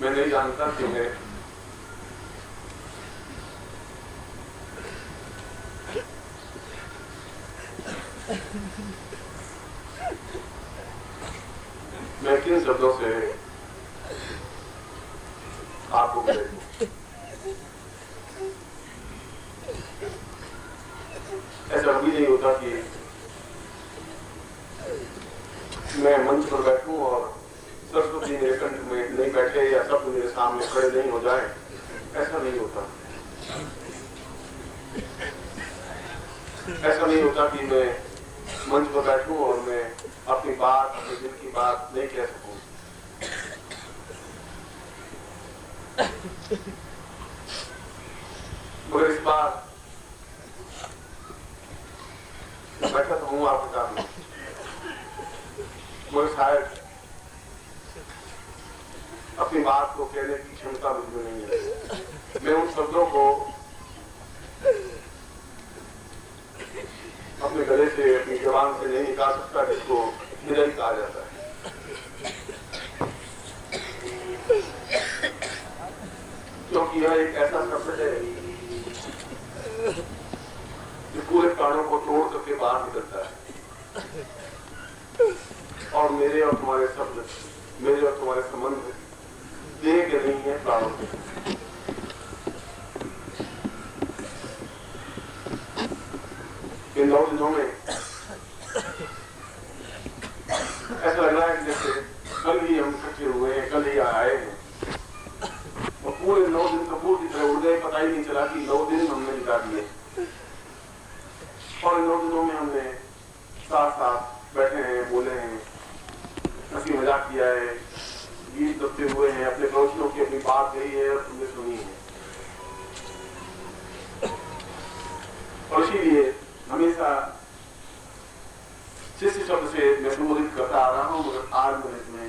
मैं नहीं जानता कि मैं किन शब्दों से आपको मिलेगा। ऐसा कभी नहीं होता कि मैं मंच पर बैठूं और सरस्वती मेरे कंठ में नहीं बैठे या सब मेरे सामने खड़े नहीं हो जाए। ऐसा नहीं होता। ऐसा नहीं होता कि मैं मंच पर बैठूं और मैं अपनी बात, अपने दिल की बात नहीं कह सकूं। मगर इस बार बैठा तो हूं आपके सामने, मगर शायद अपनी बात को कहने की क्षमता मुझमें नहीं है। मैं उन शब्दों को अपने गले से, अपनी जबान से नहीं निकाल सकता जिसको हृदय कहा जाता है। क्योंकि यह एक ऐसा शब्द है जो पूरे प्राणों को तोड़ करके बाहर निकलता है। और मेरे और तुम्हारे शब्द, मेरे और तुम्हारे संबंध देह के नहीं है, प्राणों के। इन 9 दिनों में ऐसा लग रहा है कि जैसे कल ही हम इकट्ठे हुए हैं, कल ही आए हैं और पूरे 9 दिन कपूर की तरह उड़ गए। पता ही नहीं चला कि 9 दिन हमने बिता दिए। और इन 9 दिनों में हमने साथ साथ बैठे हैं, बोले हैं, हंसी मजाक किया है, गीत गाते हुए हैं, अपने पड़ोसियों की अपनी बात गई है और तुमने सुनी है। और इसीलिए हमेशा शिष्य शब्द से मैं संबोधित करता आ रहा हूं, मगर आज मैंने इसमें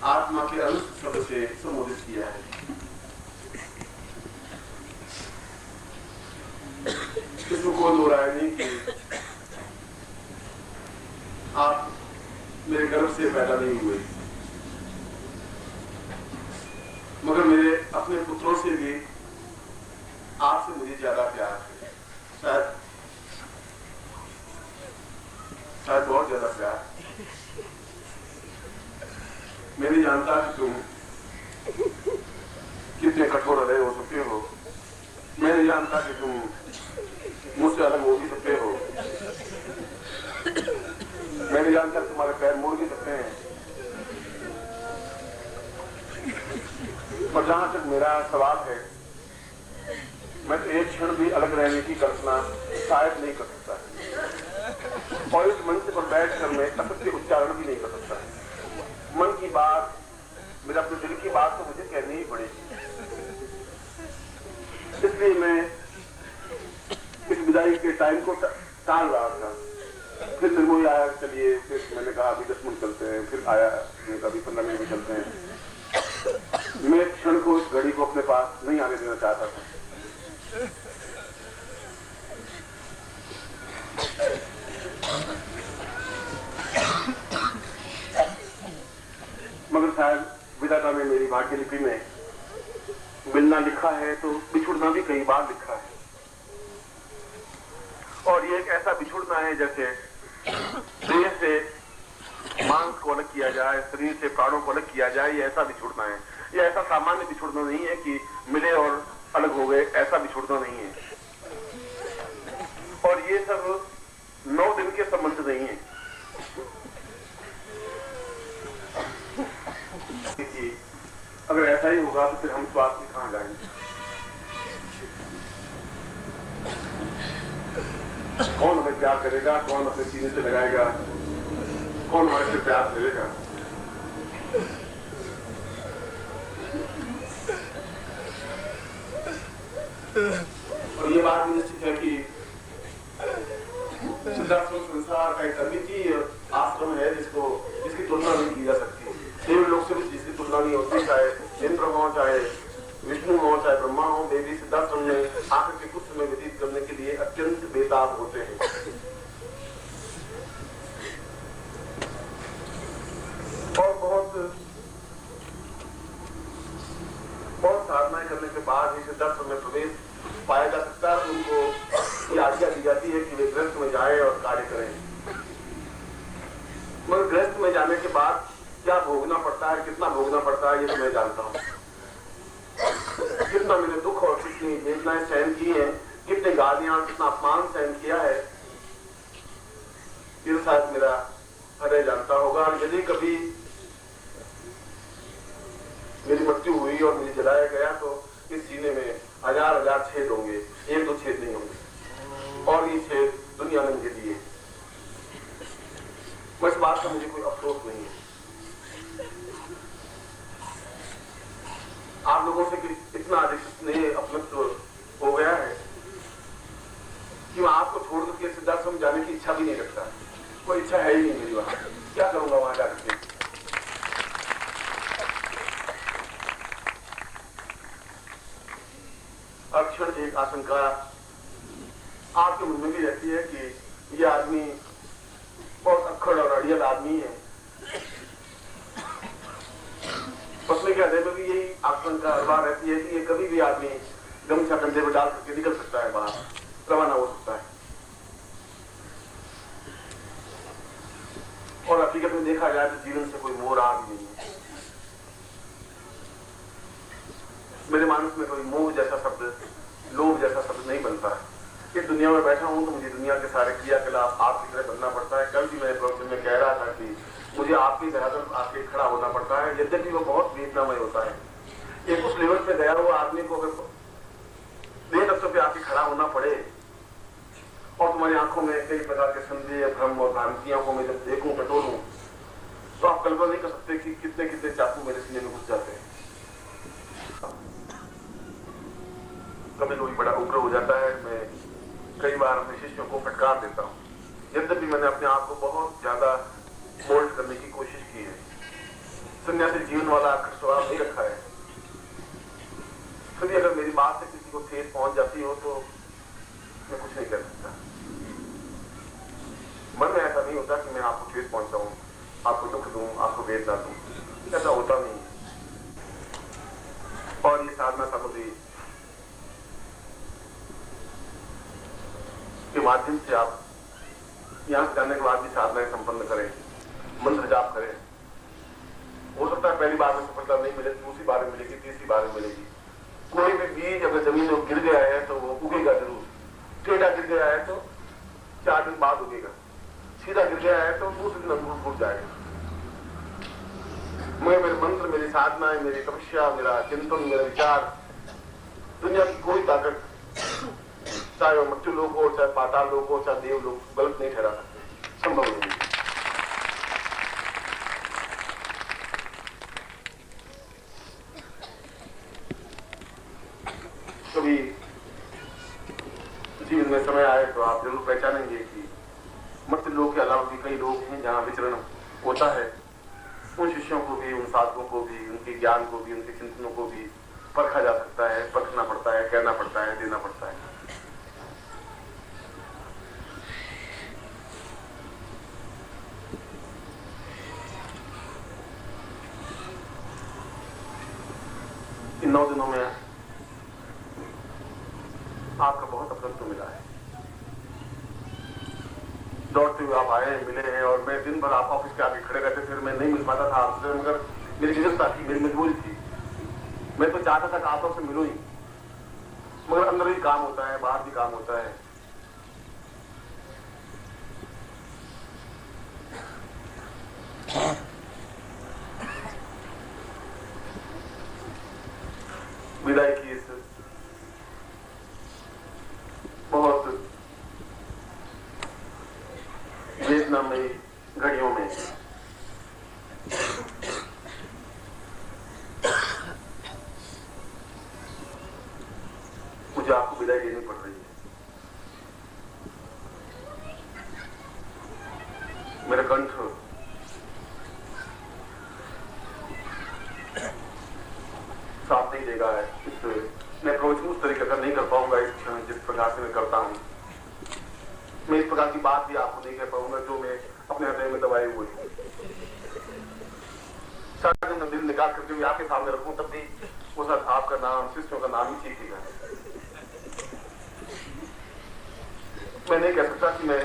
आत्मा के अनुष्ठ शब्द से संबोधित किया है। इसमें कोई दो राय नहीं कि आप मेरे गर्भ से पैदा नहीं हुए, मगर मेरे अपने पुत्रों से भी आपसे मुझे ज्यादा प्यार है। शायद बहुत ज्यादा प्यार। मैं नहीं जानता कि तुम कितने कठोर हृदय हो सकते हो। मैं नहीं जानता कि तुम मुझसे अलग हो भी सकते हो। मैं नहीं जानता तुम्हारे पैर मुड़ भी सकते हैं। पर जहां तक मेरा सवाल है, मैं तो एक क्षण भी अलग रहने की कल्पना शायद नहीं कर सकता। और इस मंच पर बैठकर मैं असत्य उच्चारण भी नहीं कर सकता। मन की बात, मेरे अपने दिल की बात तो मुझे कहनी ही पड़ेगी। इसलिए मैं इस विदाई के टाइम को टाल रहा था। फिर निर्मोही आया, चलिए। फिर मैंने कहा अभी 10 मिनट चलते हैं। फिर आया, मैंने कहा अभी 15 मिनट भी चलते हैं। मैं क्षण को, इस घड़ी को अपने पास नहीं आने देना चाहता था। मगर शायद विधाता ने मेरी भाग्य लिपि में मिलना लिखा है तो बिछुड़ना भी कई बार लिखा है। और ये एक ऐसा बिछुड़ना है जैसे देह से मांस को अलग किया जाए, शरीर से प्राणों को अलग किया जाए। ये ऐसा बिछुड़ना है। ये ऐसा सामान्य बिछुड़ना नहीं है कि मिले और अलग हो गए। ऐसा बिछुड़ना नहीं है। और ये सब 9 दिन के संबंध नहीं है। अगर ऐसा ही होगा तो फिर हम स्वास्थ्य में कहां जाएंगे? कौन हमें प्यार करेगा? कौन अपने सीने से लगाएगा? कौन हमारे से प्यार करेगा? और ये बात निश्चित है कि सिद्धाश्रम संसार का एक अद्वितीय आश्रम है जिसकी तुलना नहीं की जा सकती। देव लोग से भी जिसकी तुलना नहीं होती, चाहे इंद्र हो, चाहे विष्णु हो, चाहे ब्रह्मा हो। देवी सिद्धाश्रम में आकर के कुछ समय व्यतीत करने के लिए अत्यंत बेताब होते हैं। मगर गृहस्थ में जाने के बाद क्या भोगना पड़ता है, कितना भोगना पड़ता है, ये तो मैं जानता हूं। कितना मैंने दुख और कितनी वेदनाएं सहन की है, कितने गालियां, कितना अपमान सहन किया है, ये शायद मेरा हृदय जानता होगा। और यदि कभी मेरी मृत्यु हुई और मुझे जलाया गया तो इस सीने में हजार हजार छेद होंगे, एक दो छेद नहीं होंगे। और ये छेद दुनिया ने मुझे दिए। इस बात का मुझे कोई अफसोस नहीं है। आप लोगों से इतना अधिक स्नेह अपनत्व हो गया है कि मैं आपको छोड़ करके सिद्धाश्रम जाने की इच्छा भी नहीं रखता। कोई इच्छा है ही नहीं मेरी वहां। क्या करूंगा वहां जाकर के? अक्षर एक आशंका आपके मन में भी रहती है कि ये आदमी बहुत अक्खड़ और अड़ियल आदमी है। उसमें क्या हृदय में भी यही आशंका बात रहती है कि ये कभी भी आदमी गमछा कंधे पर डाल करके निकल सकता है, बाहर रवाना हो सकता है। और हकीकत में देखा जाए तो जीवन से कोई मोह आ भी नहीं है। मेरे मानस में कोई मोह जैसा शब्द, लोभ जैसा शब्द नहीं बनता है। इस दुनिया में बैठा हूं तो मुझे दुनिया के सारे क्रियाकलाप आपकी तरह बनना पड़ता है। कल भी मैं प्रवचन में कह रहा था कि मुझे आपकी तरह आके खड़ा होना पड़ता है, यद्यपि वो बहुत वेदनामय होता है। एक उस लेवल पे गया हुआ आदमी को अगर देह तत्व पे आके खड़ा होना पड़े और तुम्हारी आंखों में कई प्रकार के संदेह, भ्रम और भ्रांतियों को मैं जब देखूं, टटोलूं, तो आप कल्पना नहीं कर सकते कि कितने कितने चाकू मेरे सीने में घुस जाते हैं। कभी कोई बड़ा उग्र हो जाता है, मैं कई बार अपने शिष्यों को फटकार देता हूँ। यद्यपि मैंने अपने आप को बहुत ज्यादा मोल्ड करने की कोशिश की है, सन्यासी जीवन वाला स्वभाव नहीं रखा है। फिर अगर मेरी बात से किसी को ठेस पहुंच जाती हो तो मैं कुछ नहीं कर सकता। मन में ऐसा नहीं होता कि मैं आपको ठेस पहुंचाऊं, आपको दुख दूं, आपको वेदना दूं, ऐसा होता नहीं। और ये साधना सामग्री के माध्यम से आप यहां से जाने के बाद भी साधनाएं संपन्न करें, मंत्र जाप करें। हो सकता है पहली बार में सफलता नहीं मिले, दूसरी बार में मिलेगी, तीसरी बार में मिलेगी। कोई भी बीज अगर जमीन में गिर गया है तो वो उगेगा जरूर। टेढ़ा गिर गया है तो 4 दिन बाद उगेगा, सीधा गिर गया है तो दूसरे दिन अंकुर फूट जाएगा। मेरे मंत्र, मेरी साधना, मेरी तपस्या, मेरा चिंतन, मेरा विचार, दुनिया की कोई ताकत, चाहे वो मृत्यु लोग हो, चाहे पाताल लोग हो, चाहे देव लोग, गलत नहीं ठहरा सकते, संभव नहीं। कभी जीवन में समय आए तो आप जरूर पहचानेंगे कि मृत्यु लोग के अलावा भी कई लोग हैं जहां विचरण होता है। उन शिष्यों को भी, उन साधकों को भी, उनके ज्ञान को भी, उनके चिंतनों को भी परखा जा सकता है, परखना पड़ता है, कहना पड़ता है, देना पड़ता है। इन 9 दिनों में आपका बहुत अपनत्व मिला है। दौड़ते हुए आप आए, मिले हैं, और मैं दिन भर आप ऑफिस के आगे खड़े रहते थे, मैं नहीं मिल पाता था आपसे, मगर मेरी जरूरत थी, मेरी मजबूरी थी। मैं तो चाहता था कि आप आपसे मिलूं ही, मगर अंदर भी काम होता है, बाहर भी काम होता है। विदाई की इस बहुत वेदनामयी घड़ियों में मुझे आपको विदाई देनी पड़ रही है। मेरा कंठ साथ नहीं देगा है। मैं प्रवचन उस तरीके का नहीं कर पाऊंगा इस क्षण, जिस प्रकार से मैं करता हूं। मैं इस प्रकार की बात भी आपको नहीं कह पाऊंगा जो मैं अपने हृदय में दबाए हुए हूं। सारा दिन दिल निकाल करके भी आपके सामने रखूं, तब भी वो सर आपका नाम, शिष्यों का नाम ही ठीक है। मैं नहीं कह सकता कि मैं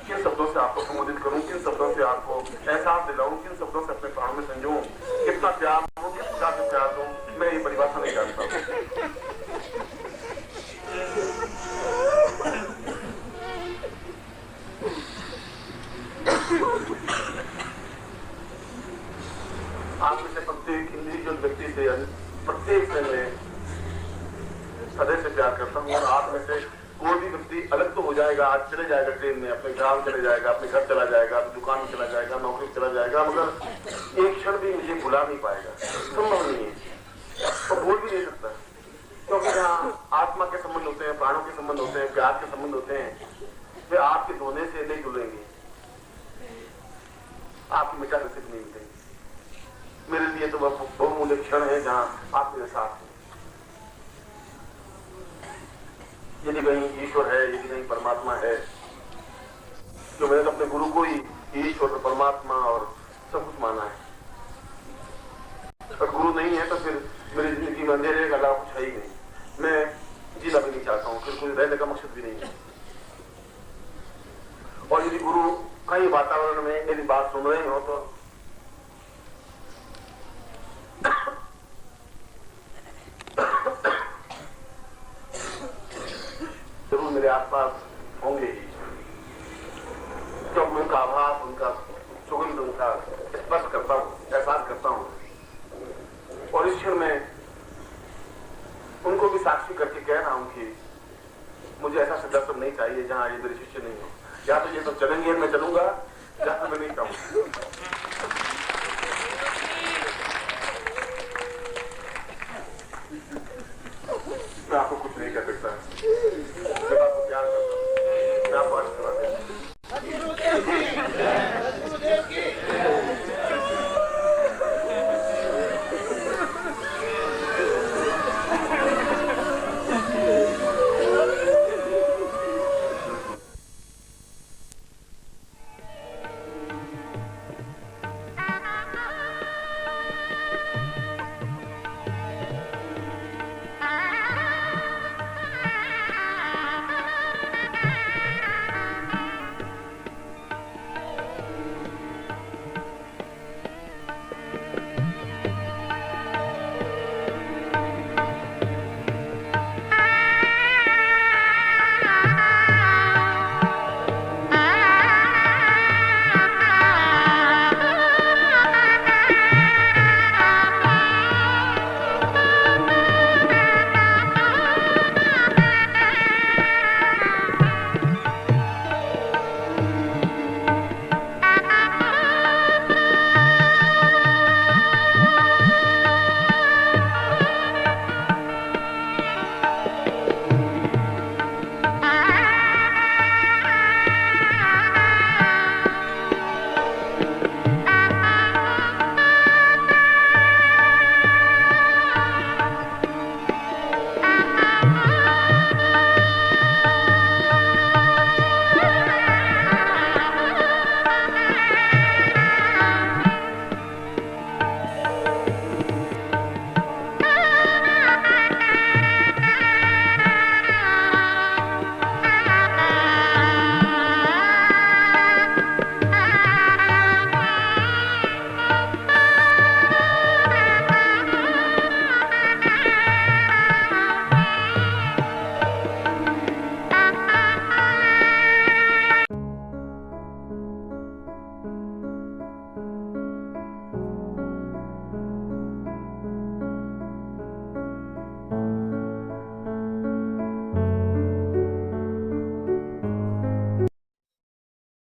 किन शब्दों से आपको संबोधित करूं, किन शब्दों से आपको एहसास दिलाऊं, किन शब्दों से अपने प्राणों में संजूं, कितना प्यार दूं, किस प्रकार से प्यार दूं, मैं ये परिभाषा नहीं जानता। आप में से प्रत्येक इंडिविजुअल व्यक्ति से, प्रत्येक से मैं सदैव से प्यार करता हूँ। और आप में से कोई भी व्यक्ति अलग तो हो जाएगा, आज चले जाएगा ट्रेन में, अपने गांव चले जाएगा, अपने घर चला जाएगा, अपनी दुकान में चला जाएगा, नौकरी चला जाएगा, मगर एक क्षण भी मुझे भुला नहीं पाएगा। संभव नहीं है और भूल भी नहीं सकता, क्योंकि जहाँ आत्मा के संबंध होते हैं, प्राणों के संबंध होते हैं, प्यार के संबंध होते हैं, वे आपके धोने से नहीं जुड़ेंगे, आपकी मिटाने से नहीं मिटेंगे। मेरे लिए तो वह बहुमूल्य क्षण है जहाँ आप मेरे साथ हैं। यदि कहीं ईश्वर है, यदि कहीं परमात्मा है, तो मैंने अपने गुरु को ही ईश्वर, परमात्मा और सब कुछ माना है। अगर गुरु नहीं है तो फिर मेरी जिंदगी में अंधेरे का अलावा कुछ है ही नहीं। मैं जीना भी नहीं चाहता हूँ, फिर कोई रहने का मकसद भी नहीं है। और यदि गुरु कहीं वातावरण में मेरी बात सुन रहे हो तो जरूर मेरे आसपास होंगे ही, क्योंकि उनका आभास, उनका सुगंध, उनका स्पर्श करता हूँ, एहसास करता हूँ। और इस क्षण में उनको भी साक्षी करके कह रहा हूँ कि मुझे ऐसा दर्शन नहीं चाहिए जहाँ ये मेरे शिष्य नहीं हो। या तो ये सब चलेंगे, मैं चलूंगा, या तो मैं नहीं चाहूंगा। मैं आपको कुछ नहीं कह सकता, मैं आपको प्यार करता हूं, मैं आपको आशीर्वाद देता हूं।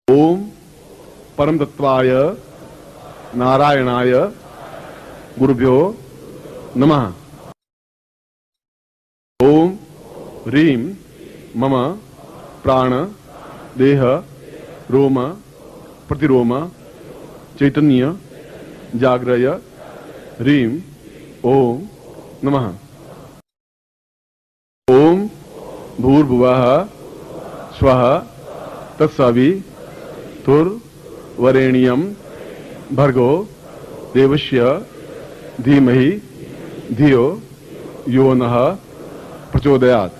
ओम परम तत्वाय नारायणाय गुरुभ्यो नमः। ओम ह्रीं मम प्राण देह रोम प्रतिरोम चैतन्य जाग्रय ह्रीं ओम नमः। ओम भूर्भुवः स्वः तत्सवितुर्वरेण्यं भर्गो देवस्य धीमहि धियो यो नः प्रचोदयात्।